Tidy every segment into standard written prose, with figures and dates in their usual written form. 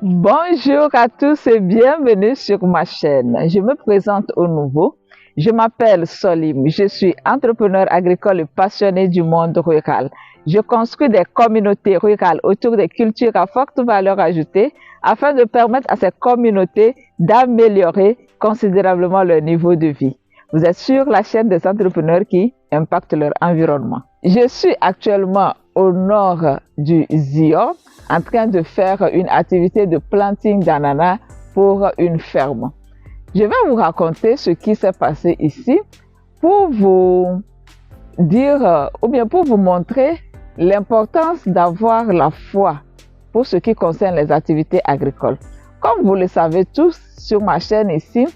Bonjour à tous et bienvenue sur ma chaîne. Je me présente au nouveau. Je m'appelle Solim, je suis entrepreneur agricole et passionné du monde rural. Je construis des communautés rurales autour des cultures à forte valeur ajoutée afin de permettre à ces communautés d'améliorer considérablement leur niveau de vie. Vous êtes sur la chaîne des entrepreneurs qui impactent leur environnement. Je suis actuellement au nord du Zion, en train de faire une activité de planting d'ananas pour une ferme. Je vais vous raconter ce qui s'est passé ici pour vous dire ou bien pour vous montrer l'importance d'avoir la foi pour ce qui concerne les activités agricoles. Comme vous le savez tous sur ma chaîne ici,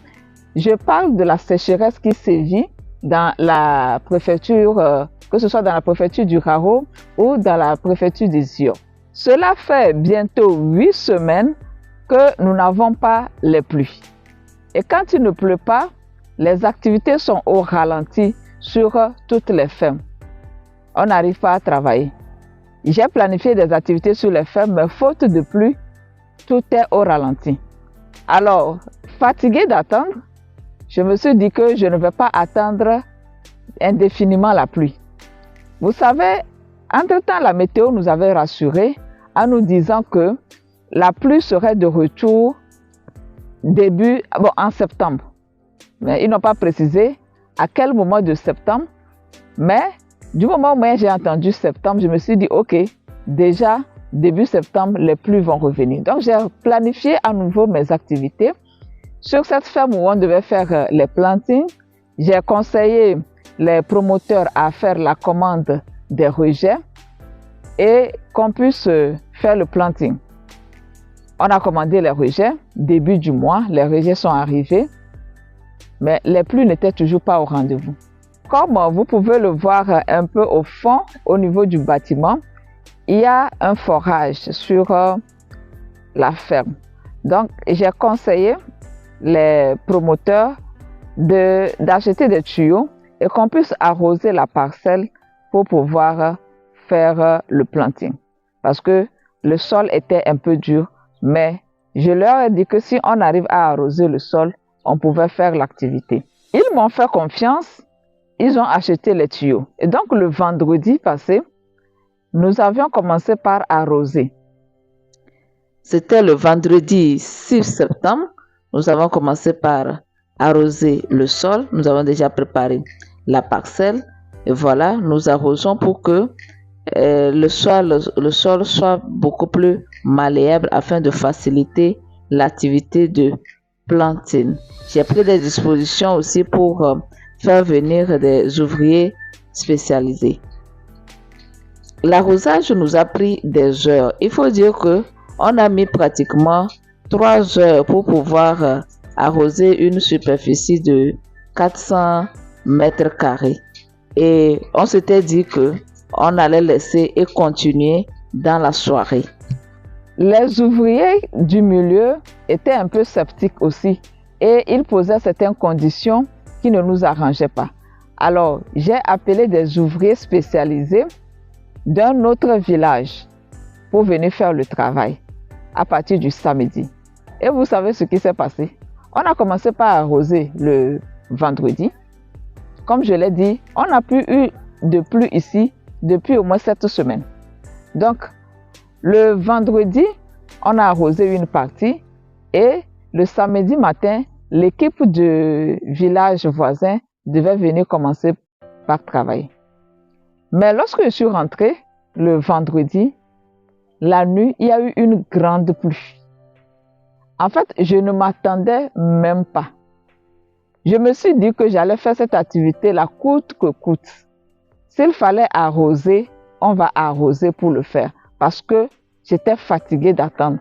je parle de la sécheresse qui sévit dans la préfecture, que ce soit dans la préfecture du Raro ou dans la préfecture du Zion. Cela fait bientôt 8 semaines que nous n'avons pas les pluies. Et quand il ne pleut pas, les activités sont au ralenti sur toutes les fermes. On n'arrive pas à travailler. J'ai planifié des activités sur les fermes, mais faute de pluie, tout est au ralenti. Alors, fatigué d'attendre, je me suis dit que je ne vais pas attendre indéfiniment la pluie. Vous savez, entre-temps, la météo nous avait rassurés en nous disant que la pluie serait de retour en septembre. Mais ils n'ont pas précisé à quel moment de septembre. Mais du moment où j'ai entendu septembre, je me suis dit, ok, déjà début septembre, les pluies vont revenir. Donc j'ai planifié à nouveau mes activités. Sur cette ferme où on devait faire les plantings, j'ai conseillé les promoteurs à faire la commande des rejets et qu'on puisse faire le planting. On a commandé les rejets début du mois, les rejets sont arrivés, mais les pluies n'étaient toujours pas au rendez-vous. Comme vous pouvez le voir un peu au fond, au niveau du bâtiment, il y a un forage sur la ferme. Donc, j'ai conseillé les promoteurs d'acheter des tuyaux et qu'on puisse arroser la parcelle pour pouvoir faire le planting. Parce que le sol était un peu dur, mais je leur ai dit que si on arrive à arroser le sol, on pouvait faire l'activité. Ils m'ont fait confiance, ils ont acheté les tuyaux. Et donc le vendredi passé, nous avions commencé par arroser. C'était le vendredi 6 septembre. Nous avons commencé par arroser le sol. Nous avons déjà préparé la parcelle. Et voilà, nous arrosons pour que le sol soit beaucoup plus malléable afin de faciliter l'activité de planting. J'ai pris des dispositions aussi pour faire venir des ouvriers spécialisés. L'arrosage nous a pris des heures. Il faut dire que on a mis pratiquement 3 heures pour pouvoir arroser une superficie de 400 mètres carrés. Et on s'était dit que on allait laisser et continuer dans la soirée. Les ouvriers du milieu étaient un peu sceptiques aussi et ils posaient certaines conditions qui ne nous arrangeaient pas. Alors, j'ai appelé des ouvriers spécialisés d'un autre village pour venir faire le travail à partir du samedi. Et vous savez ce qui s'est passé? On a commencé par arroser le vendredi. Comme je l'ai dit, on n'a plus eu de pluie ici depuis au moins 7 semaines. Donc, le vendredi, on a arrosé une partie et le samedi matin, l'équipe du village voisin devait venir commencer par travailler. Mais lorsque je suis rentrée le vendredi, la nuit, il y a eu une grande pluie. En fait, je ne m'attendais même pas. Je me suis dit que j'allais faire cette activité-là coûte que coûte. S'il fallait arroser, on va arroser pour le faire parce que j'étais fatiguée d'attendre.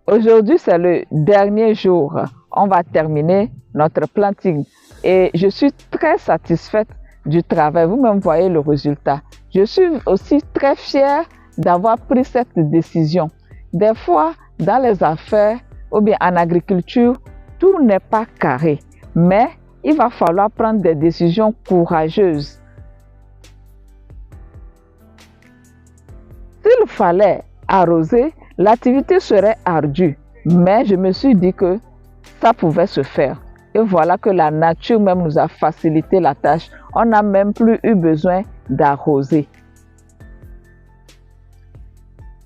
Aujourd'hui, c'est le dernier jour. On va terminer notre planting et je suis très satisfaite du travail. Vous-même voyez le résultat. Je suis aussi très fière d'avoir pris cette décision. Des fois, dans les affaires ou bien en agriculture, tout n'est pas carré, mais il va falloir prendre des décisions courageuses. S'il fallait arroser, L'activité serait ardue, mais je me suis dit que ça pouvait se faire. Et voilà que la nature même nous a facilité la tâche. On n'a même plus eu besoin d'arroser.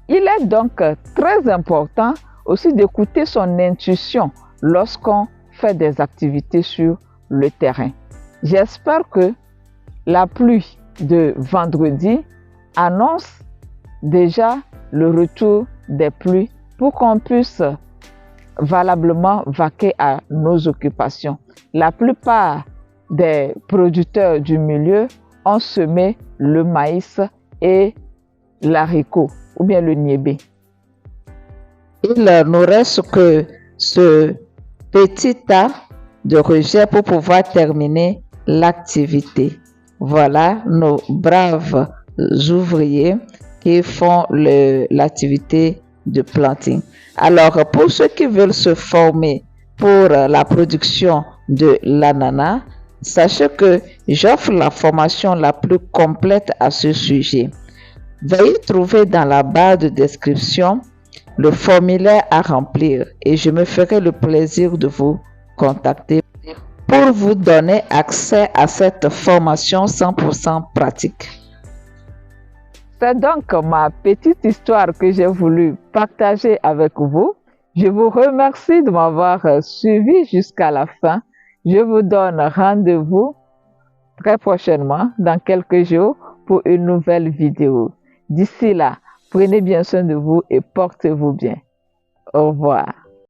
Il est donc très important aussi d'écouter son intuition lorsqu'on fait des activités sur le terrain. J'espère que la pluie de vendredi annonce déjà le retour des pluies pour qu'on puisse valablement vaquer à nos occupations. La plupart des producteurs du milieu ont semé le maïs et l'haricot ou bien le niébé. Il nous reste que ce petit tas de rejets pour pouvoir terminer l'activité. Voilà nos braves ouvriers qui font l'activité de planting. Alors, pour ceux qui veulent se former pour la production de l'ananas, sachez que j'offre la formation la plus complète à ce sujet. Veuillez trouver dans la barre de description le formulaire à remplir et je me ferai le plaisir de vous contacter pour vous donner accès à cette formation 100% pratique. C'est donc ma petite histoire que j'ai voulu partager avec vous. Je vous remercie de m'avoir suivi jusqu'à la fin. Je vous donne rendez-vous très prochainement, dans quelques jours, pour une nouvelle vidéo. D'ici là, prenez bien soin de vous et portez-vous bien. Au revoir.